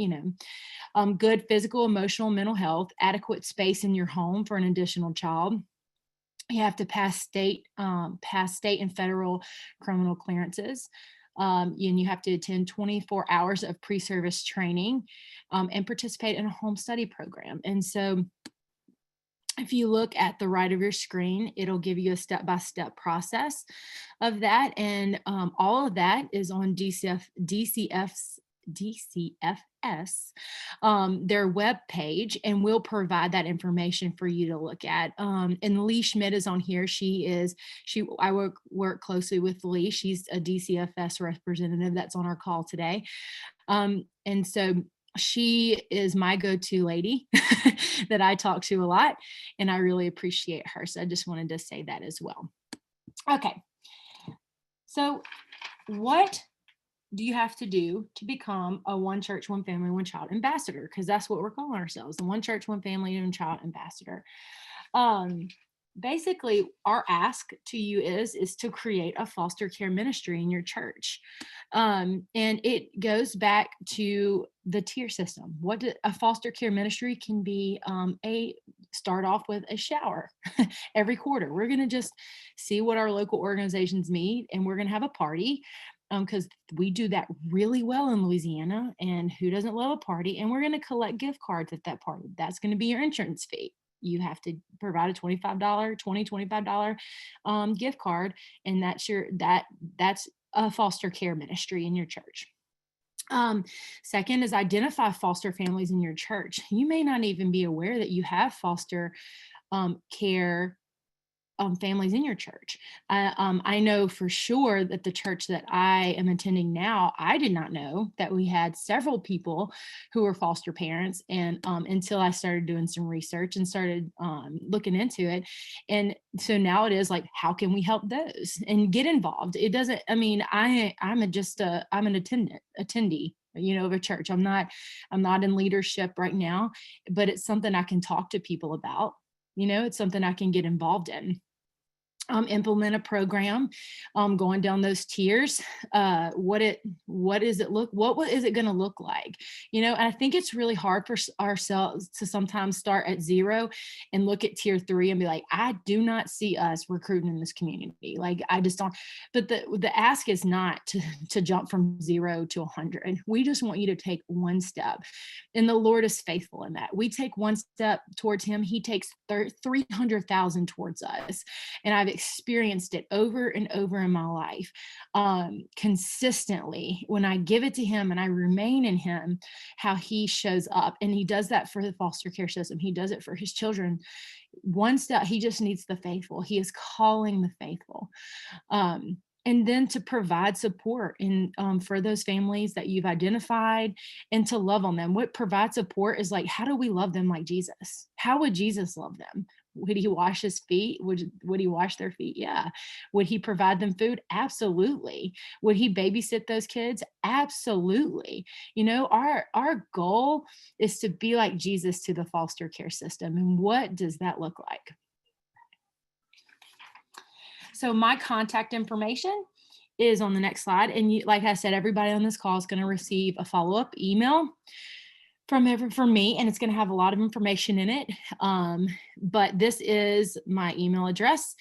good physical, emotional, mental health, adequate space in your home for an additional child. You have to pass state and federal criminal clearances. And you have to attend 24 hours of pre-service training, and participate in a home study program. And so if you look at the right of your screen, it'll give you a step-by-step process of that. And all of that is on DCFS, their web page, and we'll provide that information for you to look at. And Lee Schmidt is on here. I work closely with Lee. She's a DCFS representative that's on our call today. And so she is my go-to lady that I talk to a lot, and I really appreciate her. So I just wanted to say that as well. Okay. So what do you have to do to become a one church, one family, one child ambassador? Because that's what we're calling ourselves, the one church, one family, one child ambassador. Basically, our ask to you is to create a foster care ministry in your church. And it goes back to the tier system. A foster care ministry can be start off with a shower every quarter. We're going to just see what our local organizations need, and we're going to have a party because we do that really well in Louisiana. And who doesn't love a party? And we're going to collect gift cards at that party. That's going to be your entrance fee. You have to provide a $25 gift card, and that's a foster care ministry in your church. Second is identify foster families in your church. You may not even be aware that you have foster care families in your church. I know for sure that the church that I am attending now, I did not know that we had several people who were foster parents, and until I started doing some research and started looking into it. And so now it is like, how can we help those and get involved? It doesn't, I mean, I'm an attendee, of a church. I'm not in leadership right now, but it's something I can talk to people about. It's something I can get involved in. Implement a program, going down those tiers. What is it going to look like? And I think it's really hard for ourselves to sometimes start at 0 and look at tier 3 and be like, I do not see us recruiting in this community. Like, I just don't. But the ask is not to jump from 0 to 100. We just want you to take one step, and the Lord is faithful in that. We take one step towards Him, He takes 300,000 towards us, and I've experienced it over and over in my life, consistently. When I give it to Him and I remain in Him, how He shows up. And He does that for the foster care system. He does it for His children. One step, He just needs the faithful. He is calling the faithful. And then to provide support for those families that you've identified, and to love on them. What provides support is like, how do we love them like Jesus? How would Jesus love them? Would He wash His feet? Would He wash their feet? Yeah. Would He provide them food? Absolutely. Would He babysit those kids? Absolutely. Our goal is to be like Jesus to the foster care system. And what does that look like? So my contact information is on the next slide. And like I said, everybody on this call is going to receive a follow-up email from me, and it's going to have a lot of information in it. But this is my email address.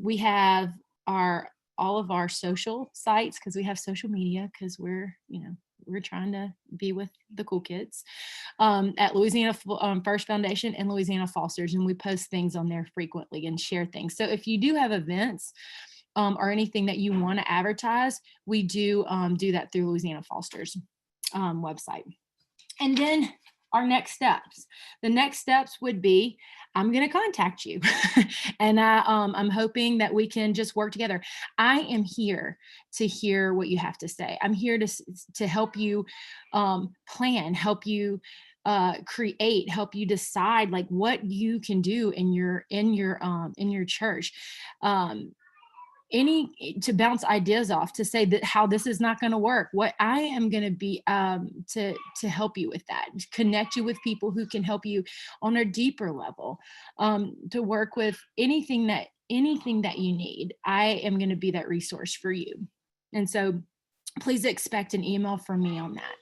We have all of our social sites, because we have social media, because we're trying to be with the cool kids, at Louisiana First Foundation and Louisiana Fosters, and we post things on there frequently and share things. So if you do have events or anything that you want to advertise, we do that through Louisiana Fosters website. And then our next steps. The next steps would be, I'm going to contact you, and I'm hoping that we can just work together. I am here to hear what you have to say. I'm here to help you plan, help you create, help you decide like what you can do in your church. To bounce ideas off, to say that how this is not going to work. What I am going to be to help you with that, connect you with people who can help you on a deeper level, to work with anything that you need. I am going to be that resource for you. And so please expect an email from me on that.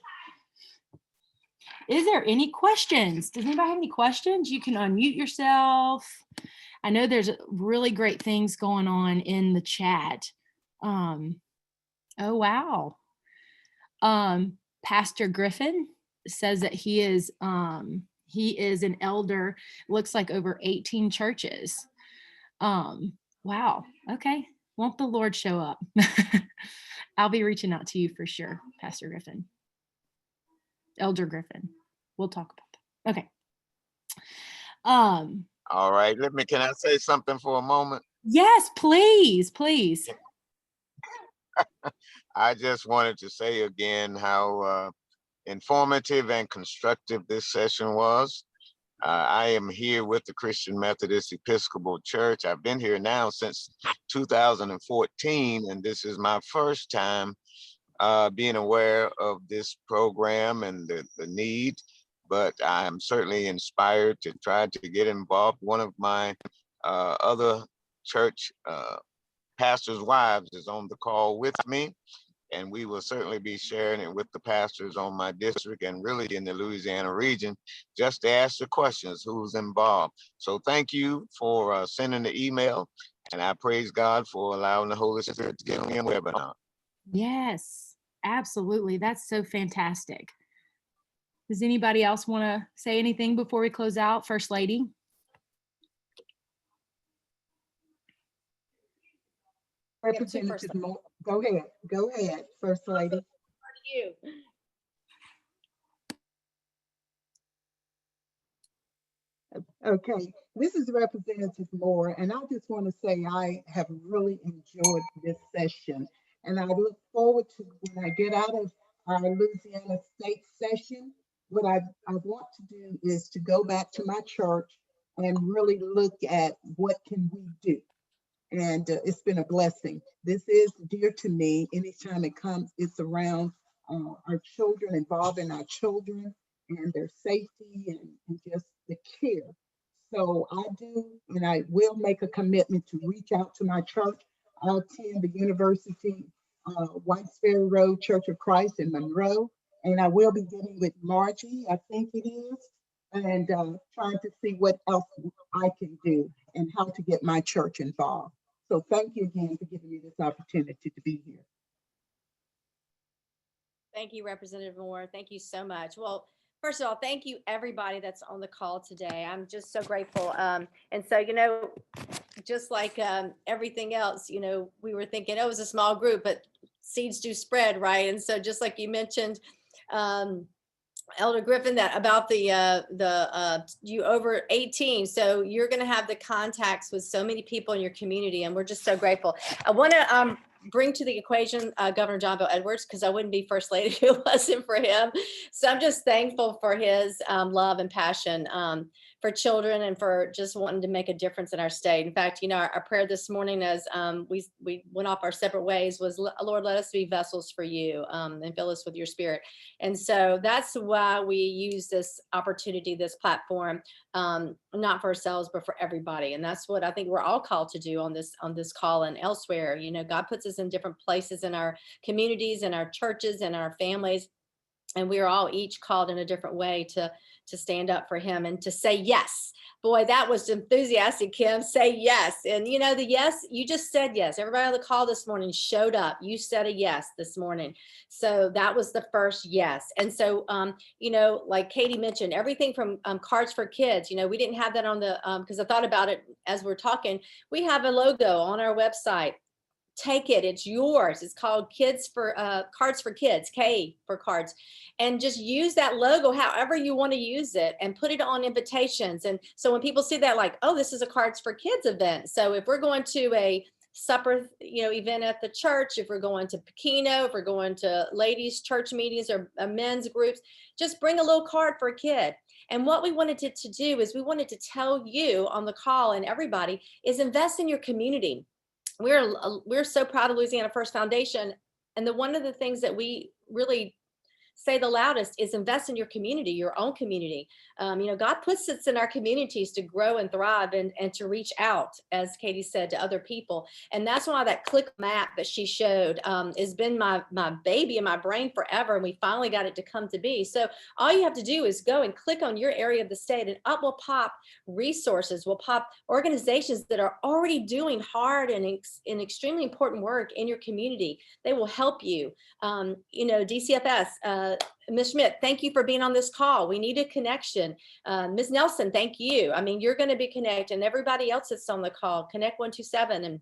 Is there any questions? Does anybody have any questions? You can unmute yourself. I know there's really great things going on in the chat. Oh, wow. Pastor Griffin says that he is an elder, looks like over 18 churches. Wow. Okay. Won't the Lord show up? I'll be reaching out to you for sure, Pastor Griffin. Elder Griffin. We'll talk about that. Okay. All right, can I say something for a moment? Yes, please. I just wanted to say again how informative and constructive this session was. I am here with the Christian Methodist Episcopal Church. I've been here now since 2014, and this is my first time being aware of this program and the need, but I'm certainly inspired to try to get involved. One of my other church pastors' wives is on the call with me, and we will certainly be sharing it with the pastors on my district and really in the Louisiana region, just to ask the questions, who's involved. So thank you for sending the email, and I praise God for allowing the Holy Spirit to get me a webinar. Yes, absolutely. That's so fantastic. Does anybody else want to say anything before we close out? First Lady? Representative Moore, go ahead, First Lady. You. Okay, this is Representative Moore, and I just want to say I have really enjoyed this session, and I look forward to when I get out of our Louisiana State session. What I want to do is to go back to my church and really look at what can we do. And it's been a blessing. This is dear to me. Anytime it comes, it's around our children, involving our children and their safety and just the care. So I do, and I will make a commitment to reach out to my church. I'll attend the University Whites Ferry Road Church of Christ in Monroe, and I will be getting with Margie, I think it is, and trying to see what else I can do and how to get my church involved. So thank you again for giving me this opportunity to be here. Thank you, Representative Moore. Thank you so much. Well, first of all, thank you everybody that's on the call today. I'm just so grateful. And so, just like everything else, we were thinking, oh, it was a small group, but seeds do spread, right? And so just like you mentioned, Elder Griffin, that about you over 18. So you're going to have the contacts with so many people in your community, and we're just so grateful. I want to bring to the equation Governor John Bel Edwards, because I wouldn't be First Lady if it wasn't for him. So I'm just thankful for his love and passion for children and for just wanting to make a difference in our state. In fact, our prayer this morning as we went off our separate ways was, Lord, let us be vessels for you and fill us with your spirit. And so that's why we use this opportunity, this platform, not for ourselves, but for everybody. And that's what I think we're all called to do on this call and elsewhere. God puts us in different places in our communities, in our churches, and our families. And we are all each called in a different way to stand up for him and to say yes. Boy, that was enthusiastic, Kim. Say yes. And the yes, you just said yes. Everybody on the call this morning showed up. You said a yes this morning. So that was the first yes. And so, like Katie mentioned, everything from Cards for Kids, we didn't have that on the, because I thought about it as we're talking. We have a logo on our website. Take it, it's yours. It's called Cards for Kids, K for cards. And just use that logo however you want to use it and put it on invitations. And so when people see that, like, oh, this is a Cards for Kids event. So if we're going to a supper, event at the church, if we're going to Pequeno, if we're going to ladies' church meetings or men's groups, just bring a little card for a kid. And what we wanted to do is we wanted to tell you on the call and everybody is invest in your community. We're so proud of Louisiana First Foundation. And one of the things that we really say the loudest is invest in your community, your own community. God puts us in our communities to grow and thrive and to reach out, as Katie said, to other people. And that's why that click map that she showed has been my baby in my brain forever. And we finally got it to come to be. So all you have to do is go and click on your area of the state, and up will pop resources, will pop organizations that are already doing hard and extremely important work in your community. They will help you. DCFS, Ms. Schmidt, thank you for being on this call. We need a connection. Ms. Nelson, thank you. You're going to be connected, and everybody else that's on the call, Connect 127.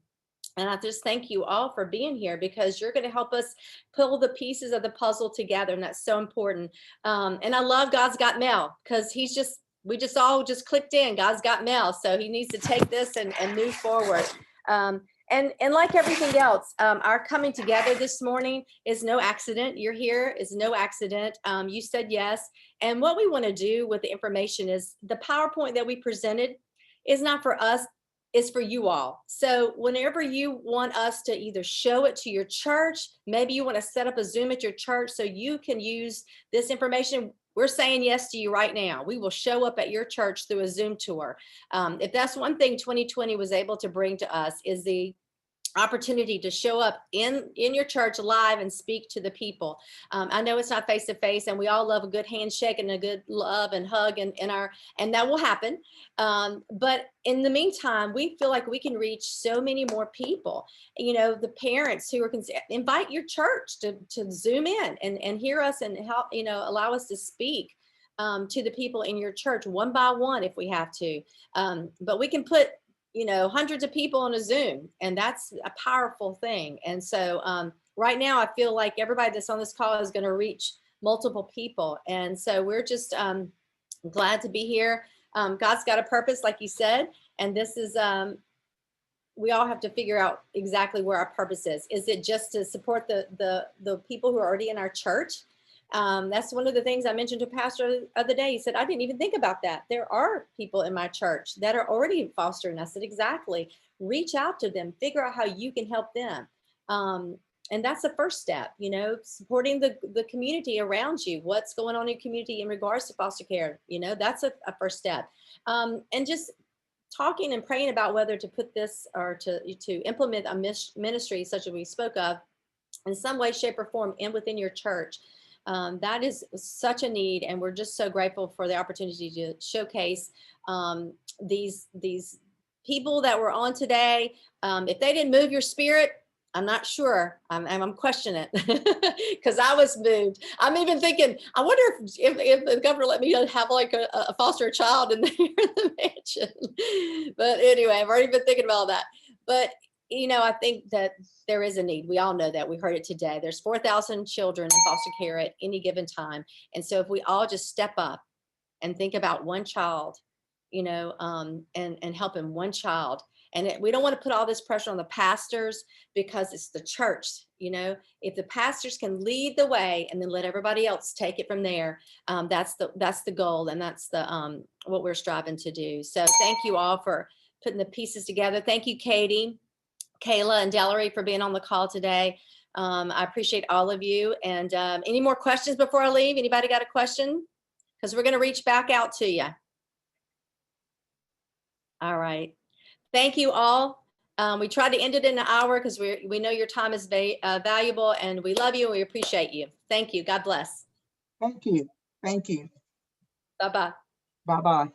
And I just thank you all for being here, because you're going to help us pull the pieces of the puzzle together. And that's so important. And I love God's Got Mail, because we just all clicked in. God's got mail. So he needs to take this and move forward. And like everything else, our coming together this morning is no accident. You're here is no accident. You said yes. And what we want to do with the information is the PowerPoint that we presented is not for us is for you all. So whenever you want us to either show it to your church, maybe you want to set up a Zoom at your church so you can use this information, we're saying yes to you right now. We will show up at your church through a Zoom tour. If that's one thing 2020 was able to bring to us, is the opportunity to show up in your church live and speak to the people. I know it's not face to face, and we all love a good handshake and a good love and hug, and that will happen. But in the meantime, we feel like we can reach so many more people. You know, the parents who are invite your church to Zoom in and hear us and help, you know, allow us to speak to the people in your church one by one if we have to. But we can put, you know, hundreds of people on a Zoom, and that's a powerful thing. And so right now I feel like everybody that's on this call is going to reach multiple people. And so we're just glad to be here. God's got a purpose, like you said, and this is, we all have to figure out exactly where our purpose is. Is it just to support the people who are already in our church? That's one of the things I mentioned to Pastor the other day. He said, I didn't even think about that. There are people in my church that are already fostering. I said, exactly. Reach out to them, figure out how you can help them. And that's the first step, you know, supporting the community around you. What's going on in community in regards to foster care? You know, that's a first step. And just talking and praying about whether to put this or to implement a ministry such as we spoke of in some way, shape, or form within your church. That is such a need, and we're just so grateful for the opportunity to showcase these people that were on today. If they didn't move your spirit, I'm not sure. I'm questioning it because I was moved. I'm even thinking, I wonder if the governor let me have like a foster child in the mansion. But anyway, I've already been thinking about all that. But you know, I think that there is a need. We all know that. We heard it today. There's 4,000 children in foster care at any given time. And so if we all just step up and think about one child, you know, and helping one child. And we don't want to put all this pressure on the pastors because it's the church. You know, if the pastors can lead the way and then let everybody else take it from there, that's the goal, and that's the what we're striving to do. So thank you all for putting the pieces together. Thank you, Katie, Kayla, and Delary for being on the call today. I appreciate all of you. And any more questions before I leave? Anybody got a question? Because we're going to reach back out to you. All right. Thank you all. We tried to end it in an hour because we know your time is valuable, and we love you and we appreciate you. Thank you. God bless. Thank you. Thank you. Bye-bye. Bye-bye.